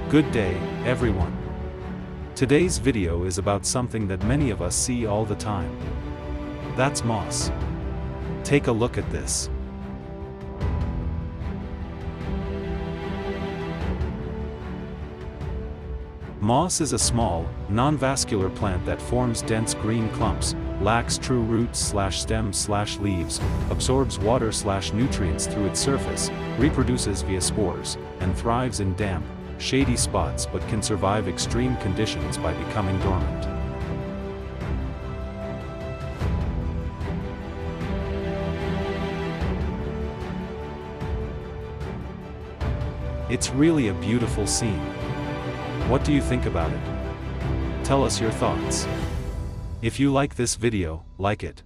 Good day, everyone. Today's video is about something that many of us see all the time. That's moss. Take a look at this. Moss is a small, non-vascular plant that forms dense green clumps, lacks true roots/stems/leaves, absorbs water/nutrients through its surface, reproduces via spores, and thrives in damp, shady spots but can survive extreme conditions by becoming dormant. It's really a beautiful scene. What do you think about it? Tell us your thoughts. If you like this video, like it.